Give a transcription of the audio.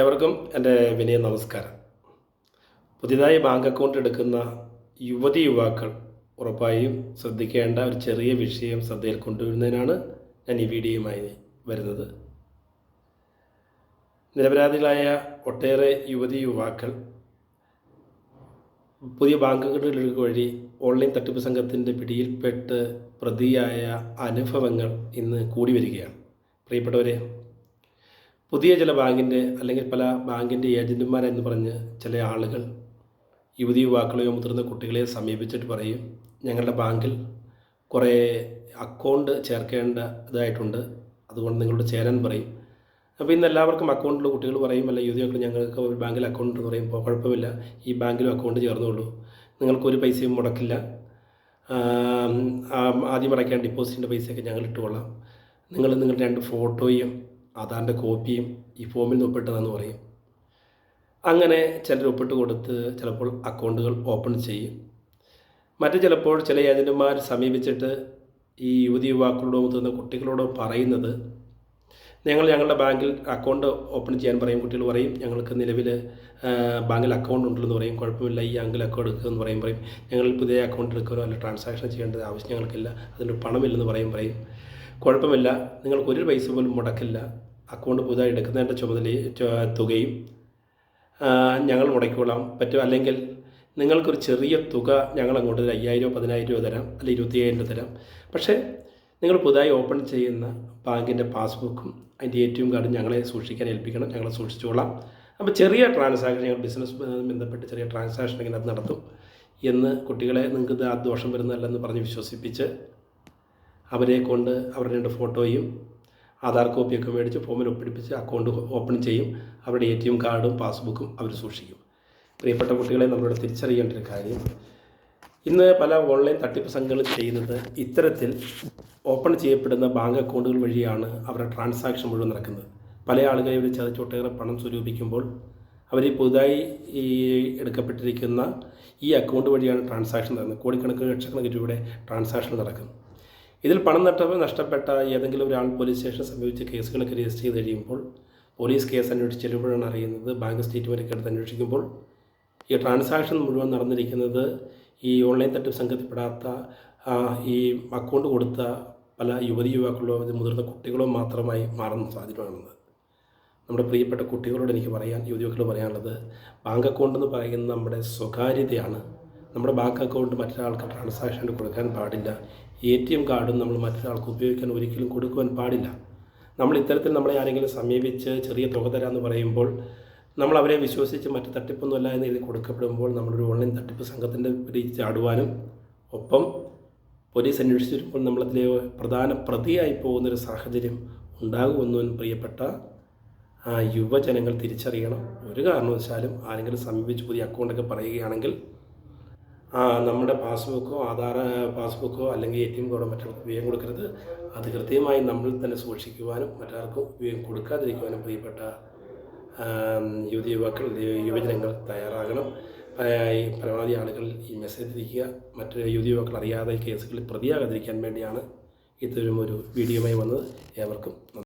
ഏവർക്കും എൻ്റെ വിനയ നമസ്കാരം. പുതിയതായി ബാങ്ക് അക്കൗണ്ട് എടുക്കുന്ന യുവാക്കൾ ഉറപ്പായും ശ്രദ്ധിക്കേണ്ട ഒരു ചെറിയ വിഷയം ശ്രദ്ധയിൽ കൊണ്ടുവരുന്നതിനാണ് ഞാൻ ഈ വീഡിയോയുമായി വരുന്നത്. നിരപരാധികളായ ഒട്ടേറെ യുവാക്കൾ പുതിയ ബാങ്ക് അക്കൗണ്ടുകൾ വഴി ഓൺലൈൻ തട്ടിപ്പ് സംഘത്തിൻ്റെ പിടിയിൽപ്പെട്ട് പ്രതിയായ അനുഭവങ്ങൾ ഇന്ന് കൂടി വരികയാണ്. പ്രിയപ്പെട്ടവരെ, പുതിയ ചില ബാങ്കിൻ്റെ അല്ലെങ്കിൽ പല ബാങ്കിൻ്റെ ഏജൻറ്റുമാരെന്ന് പറഞ്ഞ് ചില ആളുകൾ യുവാക്കളെയോ മുതിർന്ന കുട്ടികളെയോ സമീപിച്ചിട്ട് പറയും, ഞങ്ങളുടെ ബാങ്കിൽ കുറേ അക്കൗണ്ട് ചേർക്കേണ്ടതായിട്ടുണ്ട്, അതുകൊണ്ട് നിങ്ങളോട് ചേരാൻ പറയും. അപ്പോൾ ഇന്ന് എല്ലാവർക്കും അക്കൗണ്ടുള്ള കുട്ടികൾ പറയും, അല്ല യുവതികൾ ഞങ്ങൾക്ക് ഒരു ബാങ്കിൽ അക്കൗണ്ട് എന്ന് പറയുമ്പോൾ കുഴപ്പമില്ല, ഈ ബാങ്കിലും അക്കൗണ്ട് ചേർന്നോളൂ, നിങ്ങൾക്കൊരു പൈസയും മുടക്കില്ല, ആദ്യം അടയ്ക്കാൻ ഡിപ്പോസിറ്റിൻ്റെ പൈസയൊക്കെ ഞങ്ങൾ ഇട്ടുകൊള്ളാം, നിങ്ങളുടെ 2 ഫോട്ടോയും ആധാറിൻ്റെ കോപ്പിയും ഈ ഫോമിൽ നിന്ന് ഒപ്പിട്ടതെന്ന് പറയും. അങ്ങനെ ചിലർ ഒപ്പിട്ട് കൊടുത്ത് ചിലപ്പോൾ അക്കൗണ്ടുകൾ ഓപ്പൺ ചെയ്യും. മറ്റു ചിലപ്പോൾ ചില ഏജൻറ്റുമാർ സമീപിച്ചിട്ട് ഈ യുവാക്കളോടോ മുതിർന്ന കുട്ടികളോടോ പറയുന്നത്, ഞങ്ങളുടെ ബാങ്കിൽ അക്കൗണ്ട് ഓപ്പൺ ചെയ്യാൻ പറയും. കുട്ടികൾ പറയും, ഞങ്ങൾക്ക് നിലവിൽ ബാങ്കിൽ അക്കൗണ്ട് ഉണ്ടെന്ന് പറയും. കുഴപ്പമില്ല, ഈ ബാങ്കിൽ അക്കൗണ്ട് എടുക്കുമെന്ന് പറയും. ഞങ്ങൾ പുതിയ അക്കൗണ്ട് എടുക്കാനോ അല്ല ട്രാൻസാക്ഷൻ ചെയ്യേണ്ടത് ആവശ്യം ഞങ്ങൾക്കില്ല, അതിന് പണമില്ലെന്ന് പറയും. കുഴപ്പമില്ല, നിങ്ങൾക്കൊരു പൈസ പോലും മുടക്കില്ല, അക്കൗണ്ട് പുതുതായി എടുക്കുന്നതിൻ്റെ തുകയും ഞങ്ങൾ മുടക്കിക്കൊള്ളാം പറ്റും, അല്ലെങ്കിൽ നിങ്ങൾക്കൊരു ചെറിയ തുക ഞങ്ങൾ അങ്ങോട്ട് 5,000 10,000 തരാം, അല്ലെങ്കിൽ 25,000 തരാം. പക്ഷേ നിങ്ങൾ പുതുതായി ഓപ്പൺ ചെയ്യുന്ന ബാങ്കിൻ്റെ പാസ്ബുക്കും അതിൻ്റെ ATM കാർഡും ഞങ്ങളെ സൂക്ഷിക്കാൻ ഏൽപ്പിക്കണം, ഞങ്ങളെ സൂക്ഷിച്ചുകൊള്ളാം. അപ്പോൾ ചെറിയ ട്രാൻസാക്ഷൻ, ഞങ്ങൾ ബിസിനസ് ബന്ധപ്പെട്ട് ചെറിയ ട്രാൻസാക്ഷൻ ഇങ്ങനെ അത് നടത്തും എന്ന് കുട്ടികളെ നിങ്ങൾക്ക് ഇത് ദോഷം വരുന്നതല്ലെന്ന് പറഞ്ഞ് വിശ്വസിപ്പിച്ച് അവരെ കൊണ്ട് അവരുടെ 2 ഫോട്ടോയും ആധാർ കോപ്പിയൊക്കെ മേടിച്ച് ഫോമിൽ ഒപ്പിടിപ്പിച്ച് അക്കൗണ്ട് ഓപ്പൺ ചെയ്യും. അവരുടെ ATM കാർഡും പാസ്ബുക്കും അവർ സൂക്ഷിക്കും. പ്രിയപ്പെട്ട കുട്ടികളെ, നമ്മളിവിടെ തിരിച്ചറിയേണ്ട ഒരു കാര്യം, ഇന്ന് പല ഓൺലൈൻ തട്ടിപ്പ് സംഘങ്ങൾ ചെയ്യുന്നത് ഇത്തരത്തിൽ ഓപ്പൺ ചെയ്യപ്പെടുന്ന ബാങ്ക് അക്കൗണ്ടുകൾ വഴിയാണ് അവരുടെ ട്രാൻസാക്ഷൻ മുഴുവൻ നടക്കുന്നത്. പല ആളുകളെ ഇവർ ചതിച്ചൊട്ടേറെ പണം സ്വരൂപിക്കുമ്പോൾ അവർ പുതുതായി എടുക്കപ്പെട്ടിരിക്കുന്ന ഈ അക്കൗണ്ട് വഴിയാണ് ട്രാൻസാക്ഷൻ നടക്കുന്നത്. കോടിക്കണക്കിന് ലക്ഷക്കണക്കിന് രൂപയുടെ ട്രാൻസാക്ഷൻ നടക്കുന്നത്. ഇതിൽ പണം നഷ്ടപ്പെട്ട ഏതെങ്കിലും ഒരാൾ പോലീസ് സ്റ്റേഷനെ സമീപിച്ച് കേസുകളൊക്കെ രജിസ്റ്റർ ചെയ്ത് കഴിയുമ്പോൾ പോലീസ് കേസ് അന്വേഷിച്ച് ചെല്ലുമ്പോഴാണ് അറിയുന്നത്, ബാങ്ക് സ്റ്റേറ്റ്മെൻറ്റൊക്കെ എടുത്ത് അന്വേഷിക്കുമ്പോൾ ഈ ട്രാൻസാക്ഷൻ മുഴുവൻ നടന്നിരിക്കുന്നത് ഈ ഓൺലൈൻ തട്ടിപ്പ് സംഘത്തിൽപ്പെടാത്ത ഈ അക്കൗണ്ട് കൊടുത്ത പല യുവാക്കളോ മുതിർന്ന കുട്ടികളോ മാത്രമായി മാറുന്ന സാധ്യതയാണുള്ളത്. നമ്മുടെ പ്രിയപ്പെട്ട കുട്ടികളോട് എനിക്ക് യുവതികളോട് പറയാനുള്ളത്, ബാങ്ക് അക്കൗണ്ട് എന്ന് പറയുന്നത് നമ്മുടെ സ്വകാര്യതയാണ്. നമ്മുടെ ബാങ്ക് അക്കൗണ്ട് മറ്റൊരാൾക്ക് ട്രാൻസാക്ഷൻ കൊടുക്കാൻ പാടില്ല. ATM കാർഡും നമ്മൾ മറ്റൊരാൾക്ക് ഉപയോഗിക്കാൻ ഒരിക്കലും കൊടുക്കുവാൻ പാടില്ല. നമ്മൾ ഇത്തരത്തിൽ നമ്മളെ ആരെങ്കിലും സമീപിച്ച് ചെറിയ തുക തരാമെന്ന് പറയുമ്പോൾ നമ്മൾ അവരെ വിശ്വസിച്ച് മറ്റ് തട്ടിപ്പൊന്നുമല്ല എന്ന് എഴുതി കൊടുക്കപ്പെടുമ്പോൾ നമ്മളൊരു ഓൺലൈൻ തട്ടിപ്പ് സംഘത്തിൻ്റെ പിടിയിൽ ചാടുവാനും ഒപ്പം പോലീസ് അന്വേഷിച്ച് വരുമ്പോൾ നമ്മളതിലെ പ്രധാന പ്രതിയായി പോകുന്നൊരു സാഹചര്യം ഉണ്ടാകുമെന്നും പ്രിയപ്പെട്ട യുവജനങ്ങൾ തിരിച്ചറിയണം. ഒരു കാരണവശാലും ആരെങ്കിലും സമീപിച്ച് പുതിയ അക്കൗണ്ടൊക്കെ പറയുകയാണെങ്കിൽ നമ്മുടെ പാസ്ബുക്കോ അല്ലെങ്കിൽ ATM കാർഡോ മറ്റൊരാൾക്ക് ഉപയോഗം കൊടുക്കരുത്. അത് കൃത്യമായി നമ്മൾ തന്നെ സൂക്ഷിക്കുവാനും മറ്റാർക്കും ഉപയോഗം കൊടുക്കാതിരിക്കുവാനും പ്രിയപ്പെട്ട യുവജനങ്ങൾ തയ്യാറാകണം. പരമാവധി ആളുകൾ ഈ മെസ്സേജ് തിരിക്കുക. മറ്റു യുവാക്കൾ അറിയാതെ കേസുകളിൽ പ്രതിയാകാതിരിക്കാൻ വേണ്ടിയാണ് ഇത്തരം ഒരു വീഡിയോയുമായി വന്നത്. ഏവർക്കും